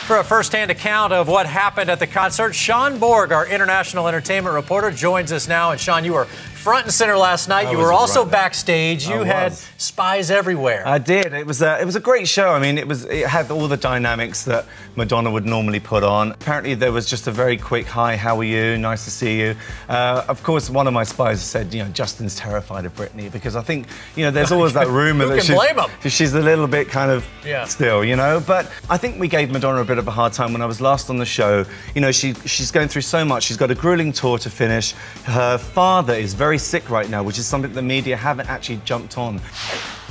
For a first-hand account of what happened at the concert, Sean Borg, our international entertainment reporter, joins us now. And Sean, you were front and center last night. You were also backstage. You had spies everywhere. I did. It was a great show. I mean, it had all the dynamics that Madonna would normally put on. Apparently, there was just a very quick hi, how are you? Nice to see you. Of course, one of my spies said, you know, Justin's terrified of Britney because I think, you know, there's always that rumor that she's a little bit kind of still, you know. But I think we gave Madonna a bit of a hard time when I was last on the show. You know, she's going through so much. She's got a grueling tour to finish. Her father is very sick right now, which is something the media haven't actually jumped on.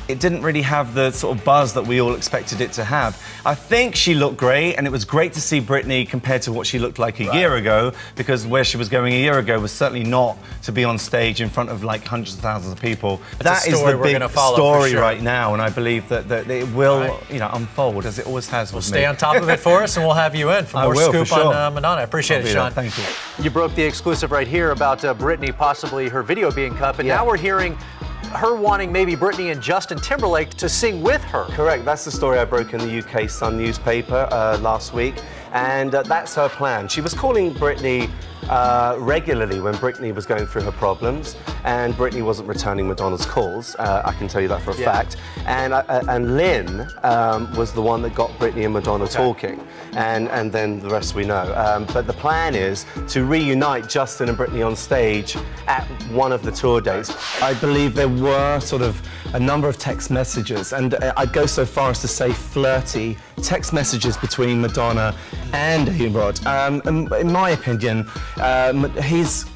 It didn't really have the sort of buzz that we all expected it to have. I think she looked great, and it was great to see Britney compared to what she looked like a year ago, because where she was going a year ago was certainly not to be on stage in front of like hundreds of thousands of people. That is the big story right now, and I believe that it will, you know, unfold as it always has with me. Stay on top of it for us, and we'll have you in for more scoop on Madonna. I appreciate it, Sean. Thank you. You broke the exclusive right here about Britney, possibly her video being cut, but now we're hearing her wanting maybe Britney and Justin Timberlake to sing with her. Correct. That's the story I broke in the UK Sun newspaper last week, and that's her plan. She was calling Britney regularly when Britney was going through her problems, and Britney wasn't returning Madonna's calls. I can tell you that for a fact. And Lynn was the one that got Britney and Madonna talking, and then the rest we know. But the plan is to reunite Justin and Britney on stage at one of the tour dates. I believe there were sort of a number of text messages, and I'd go so far as to say flirty text messages between Madonna and A-Rod. In my opinion,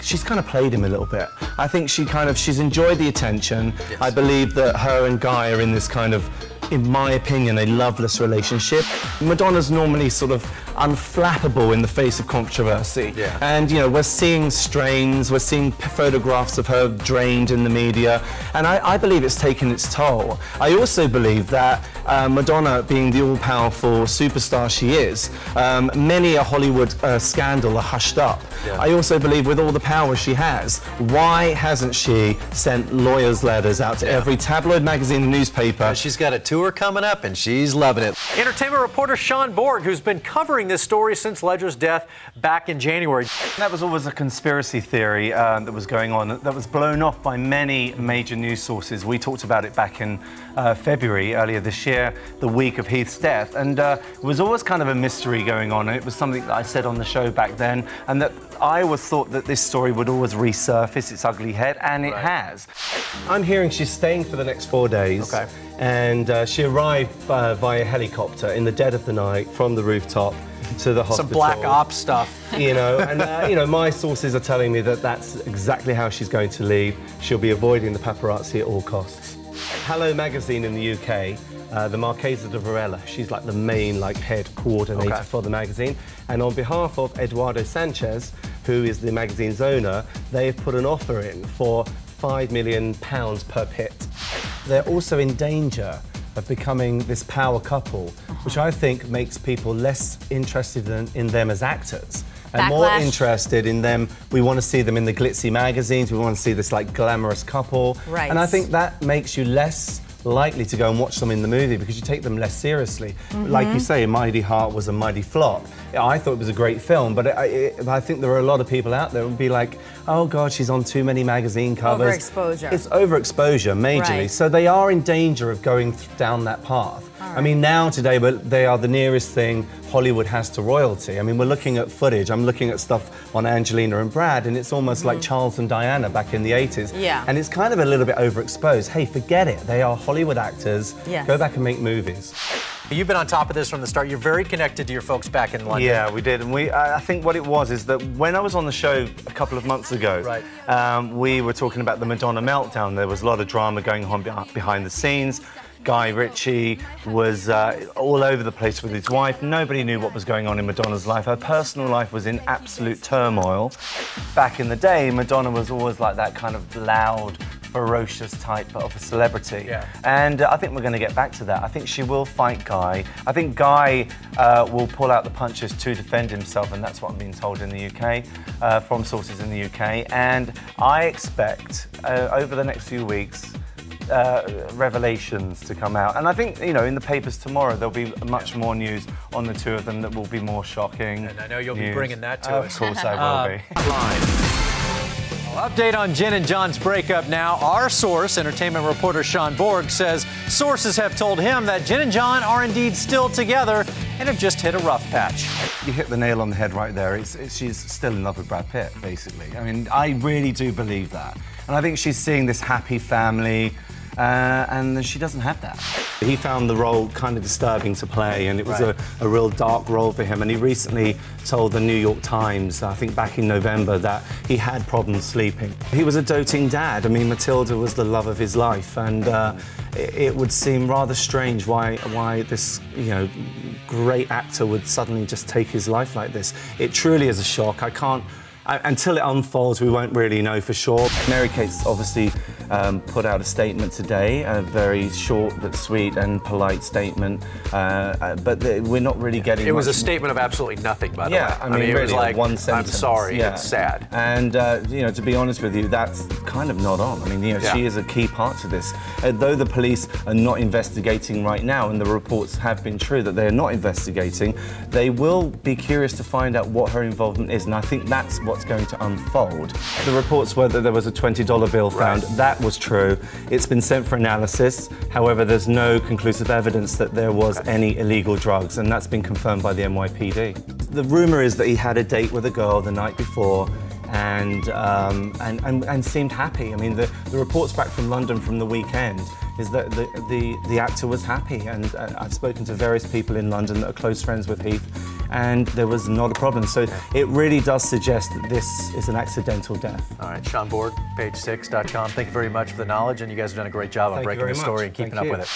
she's kind of played him a little bit. I think she's enjoyed the attention. Yes. I believe that her and Guy are in this kind of, in my opinion, a loveless relationship. Madonna's normally sort of unflappable in the face of controversy. And, you know, we're seeing strains, we're seeing photographs of her drained in the media, and I believe it's taken its toll. I also believe that Madonna, being the all-powerful superstar she is, many a Hollywood scandal are hushed up. I also believe with all the power she has, why hasn't she sent lawyers' letters out to every tabloid magazine and newspaper? She's got a tour coming up, and she's loving it. Entertainment reporter Sean Borg, who's been covering this story since Ledra's death back in January. That was always a conspiracy theory that was going on, that was blown off by many major news sources. We talked about it back in February, earlier this year, the week of Heath's death, and it was always kind of a mystery going on, and it was something that I said on the show back then, and that I always thought that this story would always resurface its ugly head, and it has. I'm hearing she's staying for the next 4 days, and she arrived via helicopter in the dead of the night from the rooftop to the hospital. Some black ops stuff. You know, and you know, my sources are telling me that that's exactly how she's going to leave. She'll be avoiding the paparazzi at all costs. Hello magazine in the UK, the Marchesa de Varela, she's like the main head coordinator for the magazine, and on behalf of Eduardo Sanchez, who is the magazine's owner, they've put an offer in for £5 million per pit. They're also in danger of becoming this power couple, which I think makes people less interested in them as actors and more interested in them. We want to see them in the glitzy magazines. We want to see this glamorous couple. And I think that makes you less likely to go and watch them in the movie because you take them less seriously. Like you say, Mighty Heart was a mighty flop. I thought it was a great film, but I think there are a lot of people out there who would be like, oh God, she's on too many magazine covers. Overexposure. It's overexposure, majorly. So they are in danger of going down that path. I mean, now today, but they are the nearest thing Hollywood has to royalty. I mean, we're looking at footage. I'm looking at stuff on Angelina and Brad, and it's almost like Charles and Diana back in the 80s. And it's kind of a little bit overexposed. Hey, forget it. They are Hollywood actors. Go back and make movies. You've been on top of this from the start. You're very connected to your folks back in London. Yeah, we did. And I think what it was is that when I was on the show a couple of months ago, we were talking about the Madonna meltdown. There was a lot of drama going on behind the scenes. Guy Ritchie was all over the place with his wife. Nobody knew what was going on in Madonna's life. Her personal life was in absolute turmoil. Back in the day, Madonna was always like that kind of loud, ferocious type of a celebrity. And I think we're going to get back to that. I think she will fight Guy. I think Guy will pull out the punches to defend himself, and that's what I'm being told in the UK, from sources in the UK. And I expect, over the next few weeks, revelations to come out. And I think, you know, in the papers tomorrow, there'll be much more news on the two of them that will be more shocking. And I know you'll be bringing that to us. Of course I will be. Update on Jen and John's breakup now. Our source, entertainment reporter Sean Borg, says sources have told him that Jen and John are indeed still together and have just hit a rough patch. You hit the nail on the head right there. She's still in love with Brad Pitt, basically. I mean, I really do believe that. And I think she's seeing this happy family, and she doesn't have that. He found the role kind of disturbing to play, and it was a real dark role for him. And he recently told the New York Times, I think back in November, that he had problems sleeping. He was a doting dad. I mean, Matilda was the love of his life, and it would seem rather strange why this, you know, great actor would suddenly just take his life like this. It truly is a shock. Until it unfolds, we won't really know for sure. Mary-Kate's obviously put out a statement today, a very short but sweet and polite statement, but we're not really getting It was a statement of absolutely nothing, by the way. I mean, it really, was like, one sentence. I'm sorry, it's sad. And, you know, to be honest with you, that's kind of not on. I mean, you know, she is a key part to this. Though the police are not investigating right now, and the reports have been true that they're not investigating, they will be curious to find out what her involvement is, and I think that's what's going to unfold. The reports were that there was a $20 bill found. That was true. It's been sent for analysis. However, there's no conclusive evidence that there was any illegal drugs, and that's been confirmed by the NYPD. The rumor is that he had a date with a girl the night before and seemed happy. I mean, the reports back from London from the weekend is that the actor was happy, and I've spoken to various people in London that are close friends with Heath, and there was not a problem. So it really does suggest that this is an accidental death. All right, Sean Borg, page6.com. Thank you very much for the knowledge, and you guys have done a great job on breaking the story and keeping up with it.